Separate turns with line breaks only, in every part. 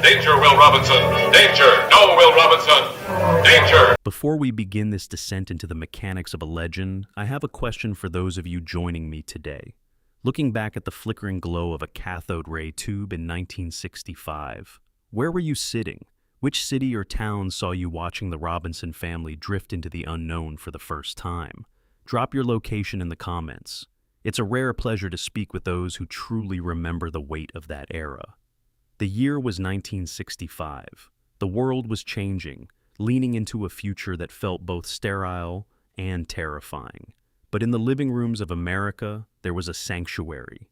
Danger, Will Robinson! Danger! No, Will Robinson! Danger!
Before we begin this descent into the mechanics of a legend, I have a question for those of you joining me today. Looking back at the flickering glow of a cathode ray tube in 1965, where were you sitting? Which city or town saw you watching the Robinson family drift into the unknown for the first time? Drop your location in the comments. It's a rare pleasure to speak with those who truly remember the weight of that era. The year was 1965. The world was changing, leaning into a future that felt both sterile and terrifying. But in the living rooms of America, there was a sanctuary.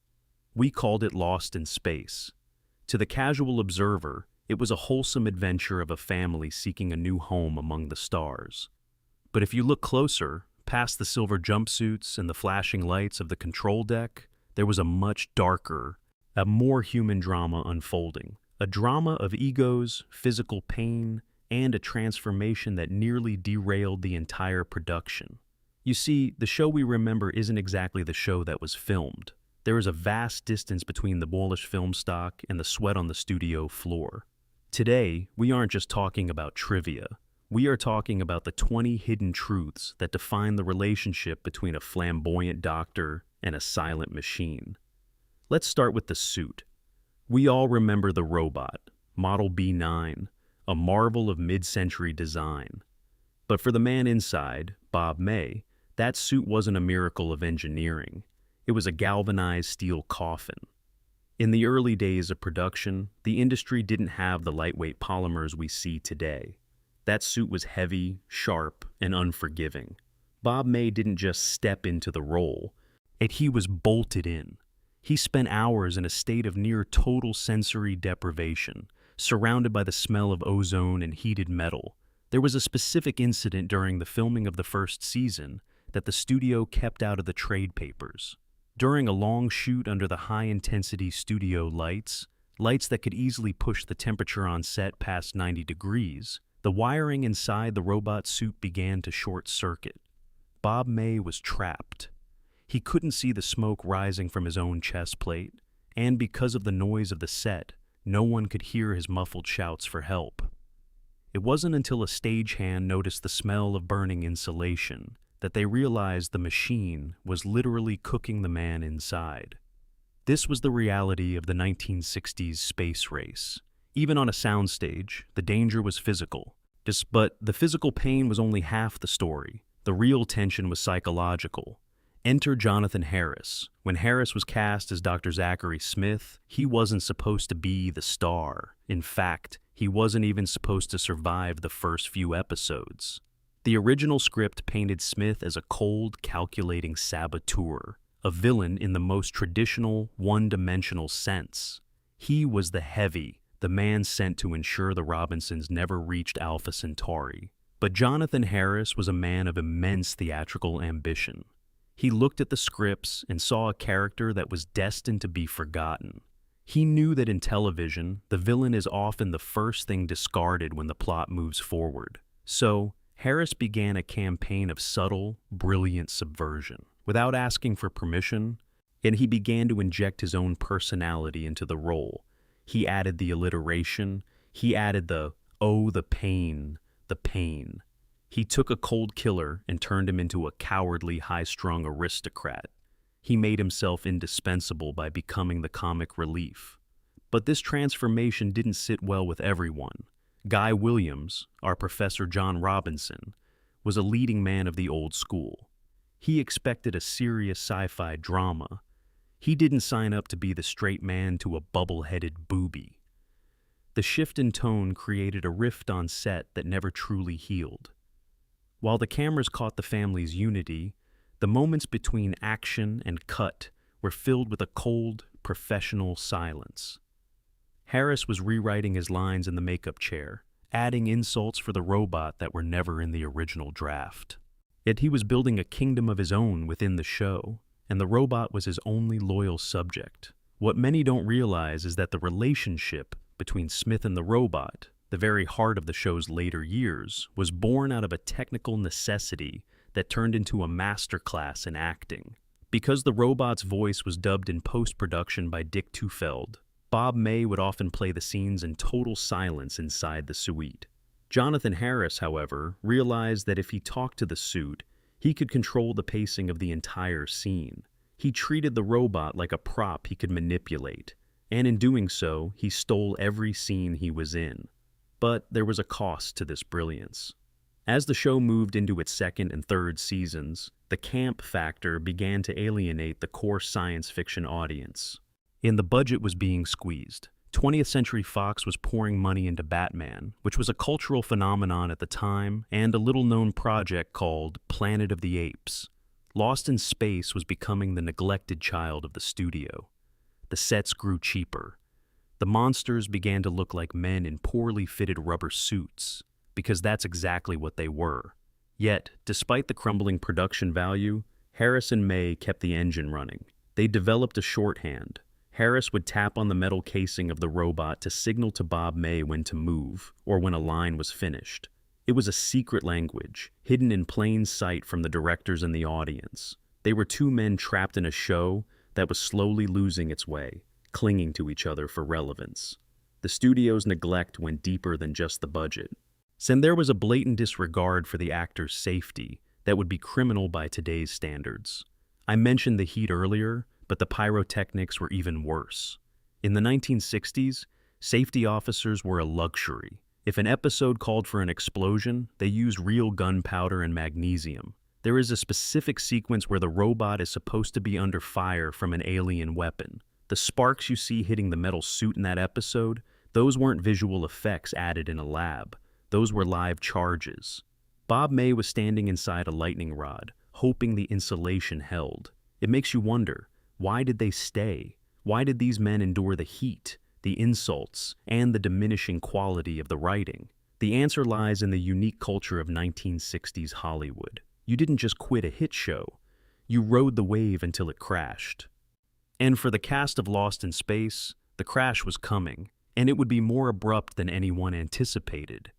We called it Lost in Space. To the casual observer, it was a wholesome adventure of a family seeking a new home among the stars. But if you look closer, past the silver jumpsuits and the flashing lights of the control deck, there was a much darker, a more human drama unfolding. A drama of egos, physical pain, and a transformation that nearly derailed the entire production. You see, the show we remember isn't exactly the show that was filmed. There is a vast distance between the bullish film stock and the sweat on the studio floor. Today, we aren't just talking about trivia. We are talking about the 20 hidden truths that define the relationship between a flamboyant doctor and a silent machine. Let's start with the suit. We all remember the robot, Model B9, a marvel of mid-century design. But for the man inside, Bob May, that suit wasn't a miracle of engineering. It was a galvanized steel coffin. In the early days of production, the industry didn't have the lightweight polymers we see today. That suit was heavy, sharp, and unforgiving. Bob May didn't just step into the role, he was bolted in. He spent hours in a state of near total sensory deprivation, surrounded by the smell of ozone and heated metal. There was a specific incident during the filming of the first season that the studio kept out of the trade papers. During a long shoot under the high-intensity studio lights that could easily push the temperature on set past 90 degrees, the wiring inside the robot suit began to short-circuit. Bob May was trapped. He couldn't see the smoke rising from his own chest plate, and because of the noise of the set, no one could hear his muffled shouts for help. It wasn't until a stagehand noticed the smell of burning insulation that they realized the machine was literally cooking the man inside. This was the reality of the 1960s space race. Even on a soundstage, the danger was physical. But the physical pain was only half the story. The real tension was psychological. Enter Jonathan Harris. When Harris was cast as Dr. Zachary Smith, he wasn't supposed to be the star. In fact, he wasn't even supposed to survive the first few episodes. The original script painted Smith as a cold, calculating saboteur, a villain in the most traditional, one-dimensional sense. He was the heavy, the man sent to ensure the Robinsons never reached Alpha Centauri. But Jonathan Harris was a man of immense theatrical ambition. He looked at the scripts and saw a character that was destined to be forgotten. He knew that in television, the villain is often the first thing discarded when the plot moves forward. So, Harris began a campaign of subtle, brilliant subversion. Without asking for permission, and he began to inject his own personality into the role. He added the alliteration, he added the, oh, the pain, the pain. He took a cold killer and turned him into a cowardly, high-strung aristocrat. He made himself indispensable by becoming the comic relief. But this transformation didn't sit well with everyone. Guy Williams, our Professor John Robinson, was a leading man of the old school. He expected a serious sci-fi drama. He didn't sign up to be the straight man to a bubble-headed booby. The shift in tone created a rift on set that never truly healed. While the cameras caught the family's unity, the moments between action and cut were filled with a cold, professional silence. Harris was rewriting his lines in the makeup chair, adding insults for the robot that were never in the original draft. Yet he was building a kingdom of his own within the show, and the robot was his only loyal subject. What many don't realize is that the relationship between Smith and the robot, the very heart of the show's later years, was born out of a technical necessity that turned into a masterclass in acting. Because the robot's voice was dubbed in post-production by Dick Tufeld, Bob May would often play the scenes in total silence inside the suite. Jonathan Harris, however, realized that if he talked to the suit, he could control the pacing of the entire scene. He treated the robot like a prop he could manipulate, and in doing so, he stole every scene he was in. But there was a cost to this brilliance. As the show moved into its second and third seasons, the camp factor began to alienate the core science fiction audience. The budget was being squeezed. 20th Century Fox was pouring money into Batman, which was a cultural phenomenon at the time, and a little-known project called Planet of the Apes. Lost in Space was becoming the neglected child of the studio. The sets grew cheaper. The monsters began to look like men in poorly fitted rubber suits, because that's exactly what they were. Yet, despite the crumbling production value, Harris and May kept the engine running. They developed a shorthand. Harris would tap on the metal casing of the robot to signal to Bob May when to move, or when a line was finished. It was a secret language, hidden in plain sight from the directors and the audience. They were two men trapped in a show that was slowly losing its way, clinging to each other for relevance. The studio's neglect went deeper than just the budget. And there was a blatant disregard for the actors' safety that would be criminal by today's standards. I mentioned the heat earlier, but the pyrotechnics were even worse. In the 1960s, safety officers were a luxury. If an episode called for an explosion, they used real gunpowder and magnesium. There is a specific sequence where the robot is supposed to be under fire from an alien weapon. The sparks you see hitting the metal suit in that episode, those weren't visual effects added in a lab. Those were live charges. Bob May was standing inside a lightning rod, hoping the insulation held. It makes you wonder, why did they stay? Why did these men endure the heat, the insults, and the diminishing quality of the writing? The answer lies in the unique culture of 1960s Hollywood. You didn't just quit a hit show. You rode the wave until it crashed. And for the cast of Lost in Space, the crash was coming, and it would be more abrupt than anyone anticipated.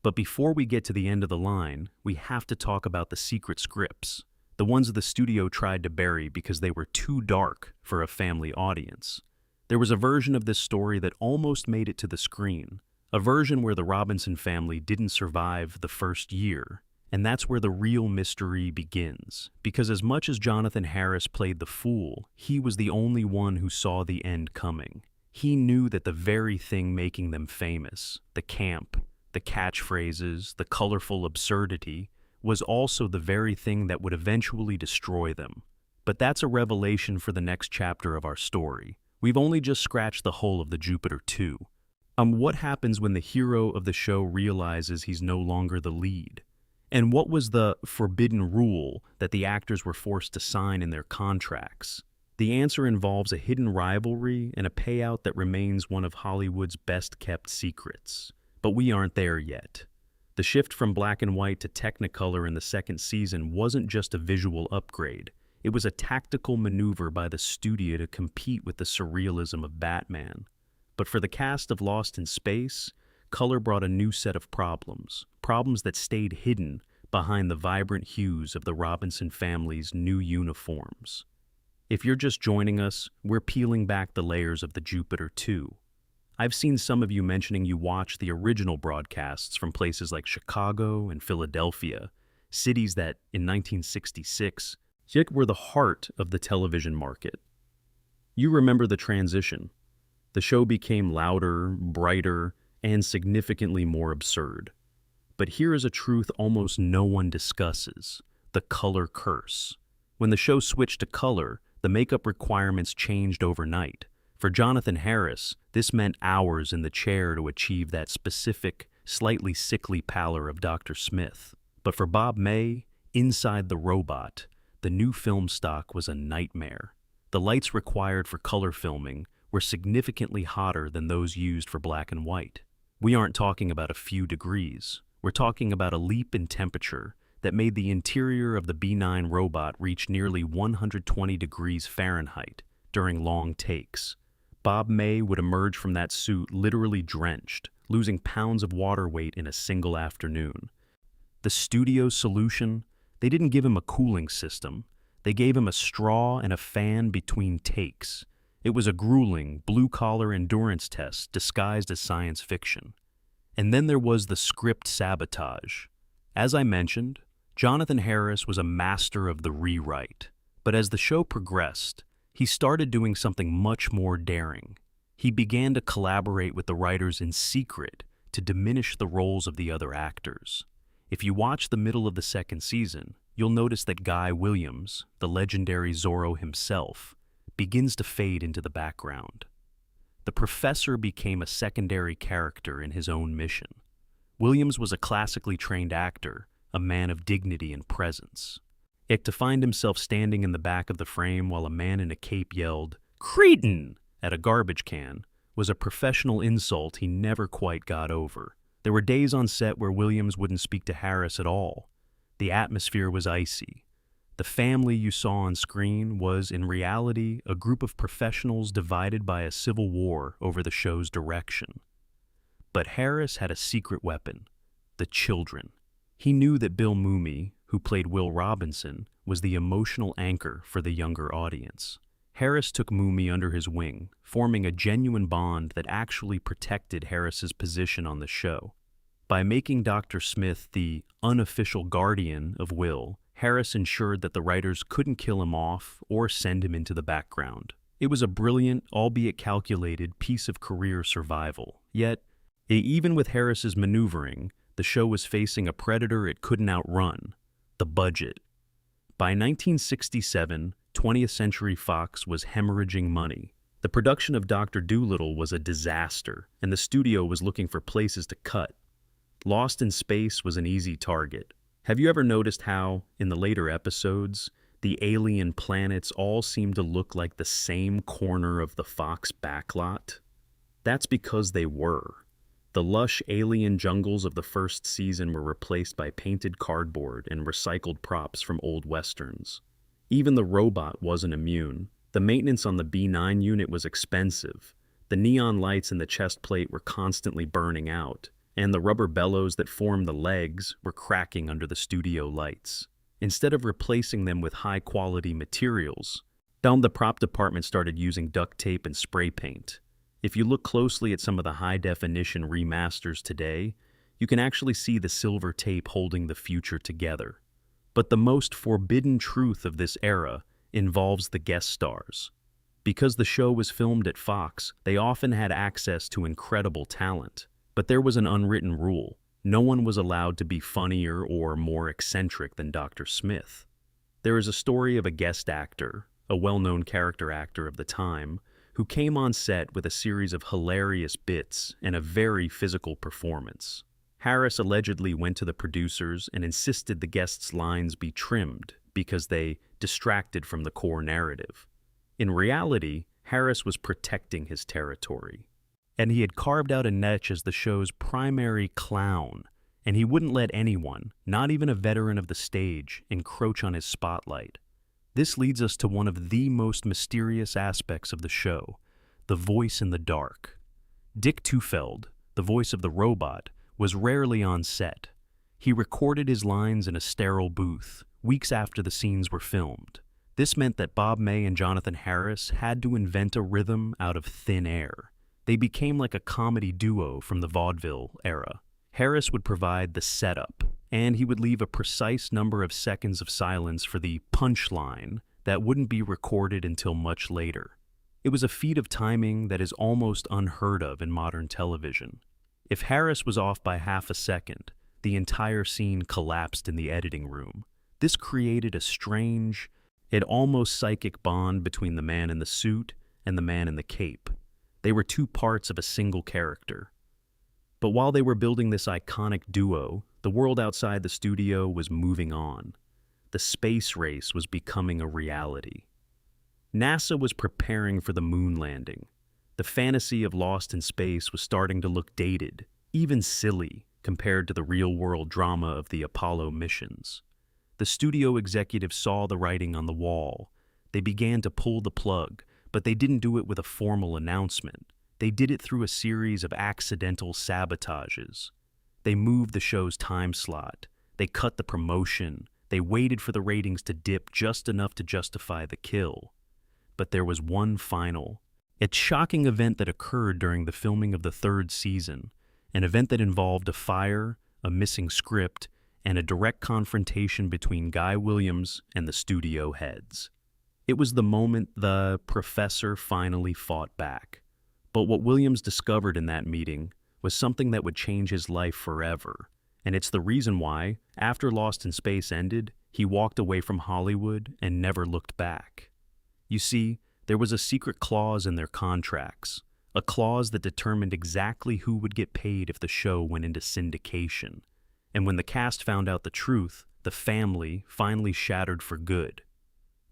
But before we get to the end of the line, we have to talk about the secret scripts. The ones the studio tried to bury because they were too dark for a family audience. There was a version of this story that almost made it to the screen, a version where the Robinson family didn't survive the first year. And that's where the real mystery begins, because as much as Jonathan Harris played the fool, he was the only one who saw the end coming. He knew that the very thing making them famous, the camp, the catchphrases, the colorful absurdity, was also the very thing that would eventually destroy them. But that's a revelation for the next chapter of our story. We've only just scratched the hull of the Jupiter 2. What happens when the hero of the show realizes he's no longer the lead? And what was the forbidden rule that the actors were forced to sign in their contracts? The answer involves a hidden rivalry and a payout that remains one of Hollywood's best-kept secrets. But we aren't there yet. The shift from black and white to Technicolor in the second season wasn't just a visual upgrade. It was a tactical maneuver by the studio to compete with the surrealism of Batman. But for the cast of Lost in Space, color brought a new set of problems that stayed hidden behind the vibrant hues of the Robinson family's new uniforms. If you're just joining us, we're peeling back the layers of the Jupiter 2. I've seen some of you mentioning you watched the original broadcasts from places like Chicago and Philadelphia, cities that, in 1966, were the heart of the television market. You remember the transition. The show became louder, brighter, and significantly more absurd. But here is a truth almost no one discusses: the color curse. When the show switched to color, the makeup requirements changed overnight. For Jonathan Harris, this meant hours in the chair to achieve that specific, slightly sickly pallor of Dr. Smith. But for Bob May, inside the robot, the new film stock was a nightmare. The lights required for color filming were significantly hotter than those used for black and white. We aren't talking about a few degrees. We're talking about a leap in temperature that made the interior of the B9 robot reach nearly 120 degrees Fahrenheit during long takes. Bob May would emerge from that suit literally drenched, losing pounds of water weight in a single afternoon. The studio's solution? They didn't give him a cooling system. They gave him a straw and a fan between takes. It was a grueling, blue-collar endurance test disguised as science fiction. And then there was the script sabotage. As I mentioned, Jonathan Harris was a master of the rewrite. But as the show progressed, he started doing something much more daring. He began to collaborate with the writers in secret to diminish the roles of the other actors. If you watch the middle of the second season, you'll notice that Guy Williams, the legendary Zorro himself, begins to fade into the background. The professor became a secondary character in his own mission. Williams was a classically trained actor, a man of dignity and presence. Yet to find himself standing in the back of the frame while a man in a cape yelled, "Cretin!" at a garbage can was a professional insult he never quite got over. There were days on set where Williams wouldn't speak to Harris at all. The atmosphere was icy. The family you saw on screen was, in reality, a group of professionals divided by a civil war over the show's direction. But Harris had a secret weapon: the children. He knew that Bill Mumy, who played Will Robinson, was the emotional anchor for the younger audience. Harris took Mumy under his wing, forming a genuine bond that actually protected Harris's position on the show. By making Dr. Smith the unofficial guardian of Will, Harris ensured that the writers couldn't kill him off or send him into the background. It was a brilliant, albeit calculated, piece of career survival. Yet, even with Harris's maneuvering, the show was facing a predator it couldn't outrun: the budget. By 1967, 20th Century Fox was hemorrhaging money. The production of Dr. Dolittle was a disaster, and the studio was looking for places to cut. Lost in Space was an easy target. Have you ever noticed how, in the later episodes, the alien planets all seem to look like the same corner of the Fox backlot? That's because they were. The lush alien jungles of the first season were replaced by painted cardboard and recycled props from old westerns. Even the robot wasn't immune. The maintenance on the B9 unit was expensive. The neon lights in the chest plate were constantly burning out, and the rubber bellows that formed the legs were cracking under the studio lights. Instead of replacing them with high-quality materials, the prop department started using duct tape and spray paint. If you look closely at some of the high-definition remasters today, you can actually see the silver tape holding the future together. But the most forbidden truth of this era involves the guest stars. Because the show was filmed at Fox, they often had access to incredible talent. But there was an unwritten rule: no one was allowed to be funnier or more eccentric than Dr. Smith. There is a story of a guest actor, a well-known character actor of the time, who came on set with a series of hilarious bits and a very physical performance. Harris allegedly went to the producers and insisted the guests' lines be trimmed because they distracted from the core narrative. In reality, Harris was protecting his territory. And he had carved out a niche as the show's primary clown, and he wouldn't let anyone, not even a veteran of the stage, encroach on his spotlight. This leads us to one of the most mysterious aspects of the show: the voice in the dark. Dick Tufeld, the voice of the robot, was rarely on set. He recorded his lines in a sterile booth, weeks after the scenes were filmed. This meant that Bob May and Jonathan Harris had to invent a rhythm out of thin air. They became like a comedy duo from the vaudeville era. Harris would provide the setup, and he would leave a precise number of seconds of silence for the punchline that wouldn't be recorded until much later. It was a feat of timing that is almost unheard of in modern television. If Harris was off by half a second, the entire scene collapsed in the editing room. This created a strange, yet almost psychic bond between the man in the suit and the man in the cape. They were two parts of a single character. But while they were building this iconic duo, the world outside the studio was moving on. The space race was becoming a reality. NASA was preparing for the moon landing. The fantasy of Lost in Space was starting to look dated, even silly, compared to the real-world drama of the Apollo missions. The studio executives saw the writing on the wall. They began to pull the plug, but they didn't do it with a formal announcement. They did it through a series of accidental sabotages. They moved the show's time slot. They cut the promotion. They waited for the ratings to dip just enough to justify the kill. But there was one final, A shocking event that occurred during the filming of the third season, an event that involved a fire, a missing script, and a direct confrontation between Guy Williams and the studio heads. It was the moment the professor finally fought back. But what Williams discovered in that meeting was something that would change his life forever. And it's the reason why, after Lost in Space ended, he walked away from Hollywood and never looked back. You see, there was a secret clause in their contracts, a clause that determined exactly who would get paid if the show went into syndication. And when the cast found out the truth, the family finally shattered for good.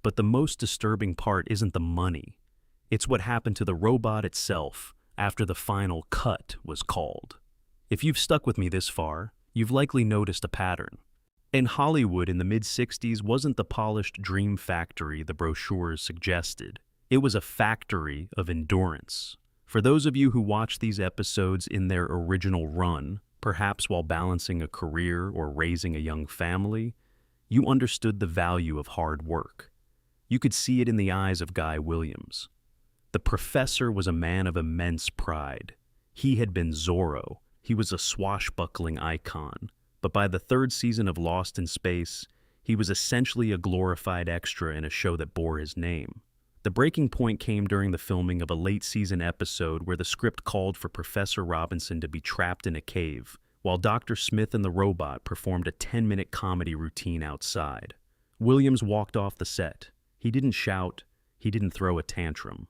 But the most disturbing part isn't the money. It's what happened to the robot itself after the final cut was called. If you've stuck with me this far, you've likely noticed a pattern. In Hollywood in the mid-60s wasn't the polished dream factory the brochures suggested. It was a factory of endurance. For those of you who watched these episodes in their original run, perhaps while balancing a career or raising a young family, you understood the value of hard work. You could see it in the eyes of Guy Williams. The professor was a man of immense pride. He had been Zorro. He was a swashbuckling icon. But by the third season of Lost in Space, he was essentially a glorified extra in a show that bore his name. The breaking point came during the filming of a late-season episode where the script called for Professor Robinson to be trapped in a cave, while Dr. Smith and the robot performed a 10-minute comedy routine outside. Williams walked off the set. He didn't shout. He didn't throw a tantrum.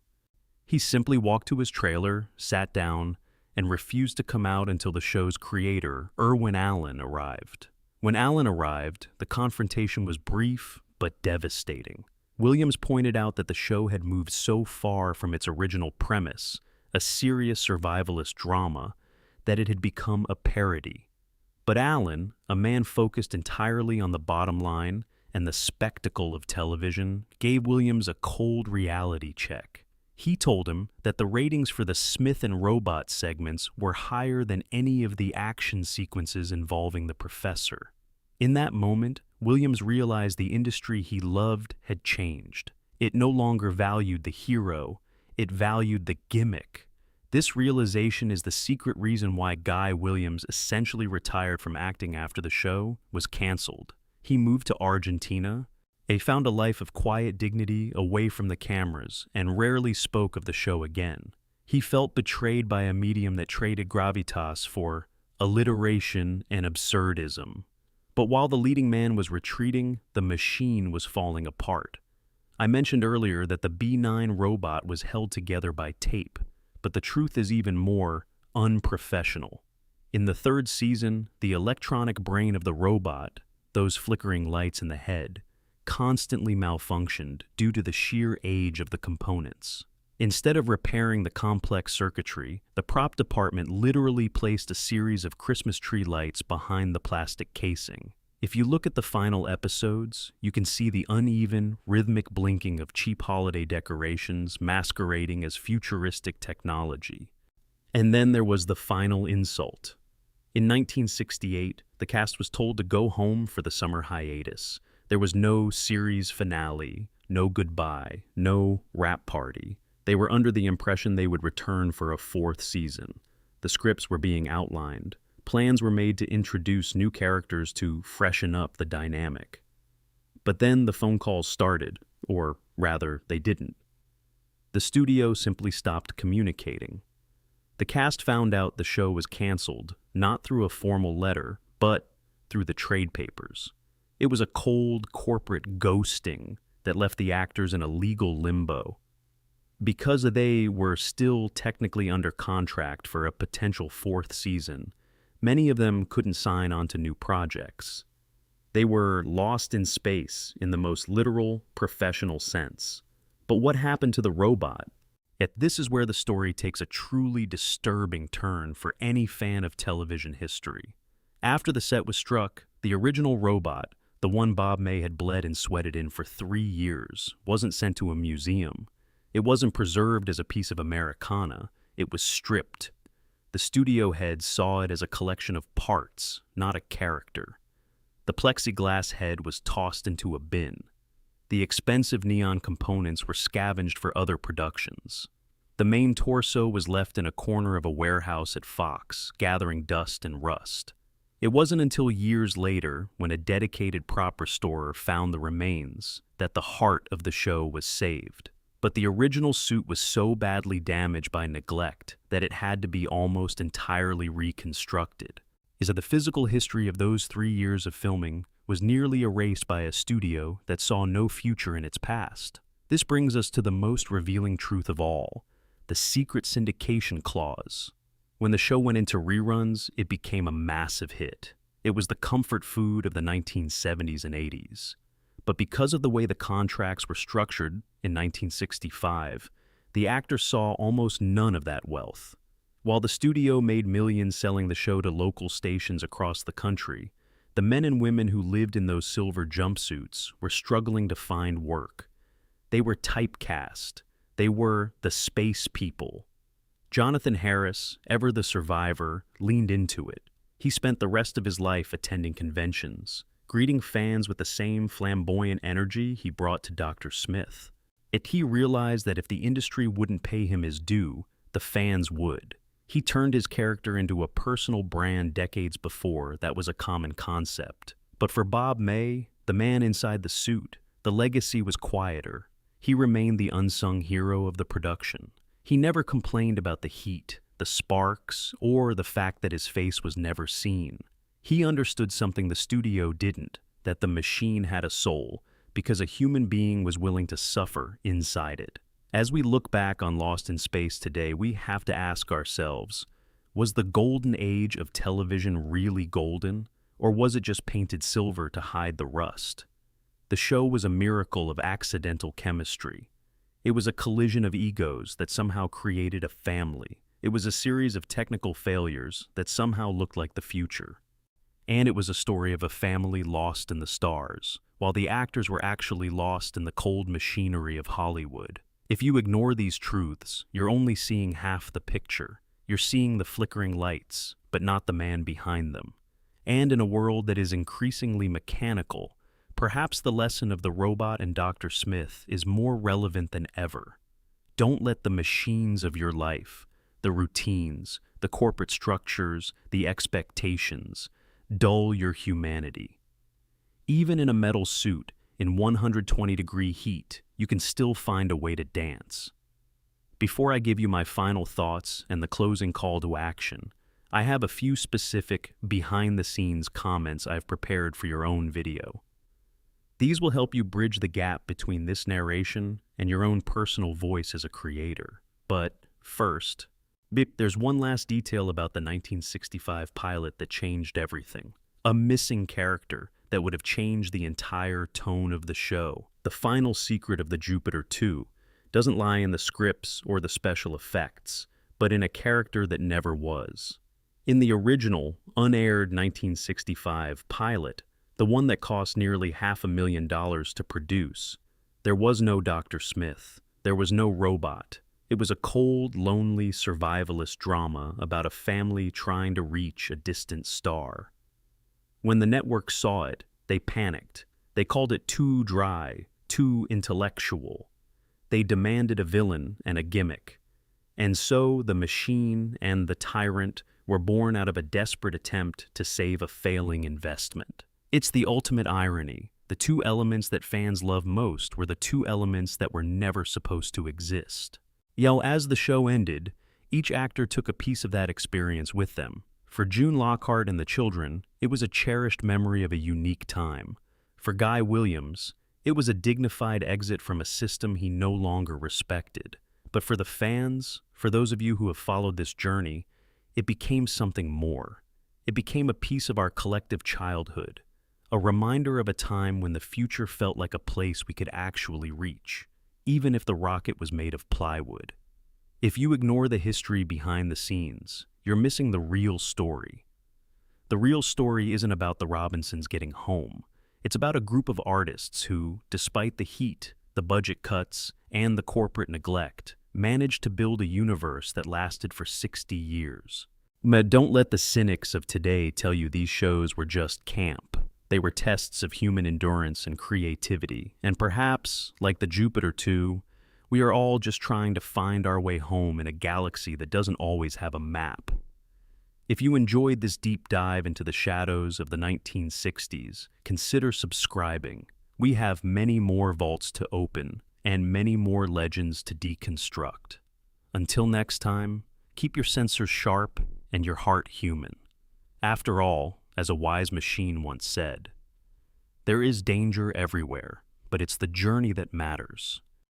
He simply walked to his trailer, sat down, and refused to come out until the show's creator, Irwin Allen, arrived. When Allen arrived, the confrontation was brief but devastating. Williams pointed out that the show had moved so far from its original premise, a serious survivalist drama, that it had become a parody. But Allen, a man focused entirely on the bottom line and the spectacle of television, gave Williams a cold reality check. He told him that the ratings for the Smith and Robot segments were higher than any of the action sequences involving the professor. In that moment, Williams realized the industry he loved had changed. It no longer valued the hero, it valued the gimmick. This realization is the secret reason why Guy Williams essentially retired from acting after the show was canceled. He moved to Argentina. He found a life of quiet dignity away from the cameras and rarely spoke of the show again. He felt betrayed by a medium that traded gravitas for alliteration and absurdism. But while the leading man was retreating, the machine was falling apart. I mentioned earlier that the B9 robot was held together by tape, but the truth is even more unprofessional. In the third season, the electronic brain of the robot, those flickering lights in the head, constantly malfunctioned due to the sheer age of the components. Instead of repairing the complex circuitry, the prop department literally placed a series of Christmas tree lights behind the plastic casing. If you look at the final episodes, you can see the uneven, rhythmic blinking of cheap holiday decorations masquerading as futuristic technology. And then there was the final insult. In 1968, the cast was told to go home for the summer hiatus. There was no series finale, no goodbye, no wrap party. They were under the impression they would return for a fourth season. The scripts were being outlined. Plans were made to introduce new characters to freshen up the dynamic. But then the phone calls started, or rather, they didn't. The studio simply stopped communicating. The cast found out the show was canceled, not through a formal letter, but through the trade papers. It was a cold corporate ghosting that left the actors in a legal limbo. Because they were still technically under contract for a potential fourth season, many of them couldn't sign on to new projects. They were lost in space in the most literal, professional sense. But what happened to the robot? Yet this is where the story takes a truly disturbing turn for any fan of television history. After the set was struck, the original robot, the one Bob May had bled and sweated in for 3 years, wasn't sent to a museum. It wasn't preserved as a piece of Americana. It was stripped. The studio heads saw it as a collection of parts, not a character. The plexiglass head was tossed into a bin. The expensive neon components were scavenged for other productions. The The main torso was left in a corner of a warehouse at Fox, gathering dust and rust. It wasn't until years later, when a dedicated prop restorer found the remains, that the heart of the show was saved. But the original suit was so badly damaged by neglect that it had to be almost entirely reconstructed. The physical history of those 3 years of filming was nearly erased by a studio that saw no future in its past. This brings us to the most revealing truth of all, the secret syndication clause. When the show went into reruns, it became a massive hit. It was the comfort food of the 1970s and 80s. But because of the way the contracts were structured in 1965, the actors saw almost none of that wealth. While the studio made millions selling the show to local stations across the country, the men and women who lived in those silver jumpsuits were struggling to find work. They were typecast. They were the space people. Jonathan Harris, ever the survivor, leaned into it. He spent the rest of his life attending conventions, greeting fans with the same flamboyant energy he brought to Dr. Smith. He realized that if the industry wouldn't pay him his due, the fans would. He turned his character into a personal brand decades before that was a common concept. But for Bob May, the man inside the suit, the legacy was quieter. He remained the unsung hero of the production. He never complained about the heat, the sparks, or the fact that his face was never seen. He understood something the studio didn't, that the machine had a soul, because a human being was willing to suffer inside it. As we look back on Lost in Space today, we have to ask ourselves, was the golden age of television really golden, or was it just painted silver to hide the rust? The show was a miracle of accidental chemistry. It was a collision of egos that somehow created a family. It was a series of technical failures that somehow looked like the future. And it was a story of a family lost in the stars, while the actors were actually lost in the cold machinery of Hollywood. If you ignore these truths, you're only seeing half the picture. You're seeing the flickering lights, but not the man behind them. And in a world that is increasingly mechanical, perhaps the lesson of the robot and Dr. Smith is more relevant than ever. Don't let the machines of your life, the routines, the corporate structures, the expectations, dull your humanity. Even in a metal suit, in 120-degree heat, you can still find a way to dance. Before I give you my final thoughts and the closing call to action, I have a few specific behind-the-scenes comments I've prepared for your own video. These will help you bridge the gap between this narration and your own personal voice as a creator. But first, there's one last detail about the 1965 pilot that changed everything. A missing character that would have changed the entire tone of the show. The final secret of the Jupiter 2 doesn't lie in the scripts or the special effects, but in a character that never was. In the original, unaired 1965 pilot, the one that cost nearly $500,000 to produce, there was no Dr. Smith. There was no robot. It was a cold, lonely survivalist drama about a family trying to reach a distant star. When the network saw it, they panicked. They called it too dry, too intellectual. They demanded a villain and a gimmick. And so the machine and the tyrant were born out of a desperate attempt to save a failing investment. It's the ultimate irony. The two elements that fans love most were the two elements that were never supposed to exist. As the show ended, each actor took a piece of that experience with them. For June Lockhart and the children, it was a cherished memory of a unique time. For Guy Williams, it was a dignified exit from a system he no longer respected. But for the fans, for those of you who have followed this journey, it became something more. It became a piece of our collective childhood, a reminder of a time when the future felt like a place we could actually reach, even if the rocket was made of plywood. If you ignore the history behind the scenes, you're missing the real story. The real story isn't about the Robinsons getting home. It's about a group of artists who, despite the heat, the budget cuts, and the corporate neglect, managed to build a universe that lasted for 60 years. But don't let the cynics of today tell you these shows were just camp. They were tests of human endurance and creativity, and perhaps, like the Jupiter 2, We are all just trying to find our way home in a galaxy that doesn't always have a map. If you enjoyed this deep dive into the shadows of the 1960s, consider subscribing. We have many more vaults to open and many more legends to deconstruct. Until next time, keep your sensors sharp and your heart human. After all, as a wise machine once said, there is danger everywhere, but it's the journey that matters.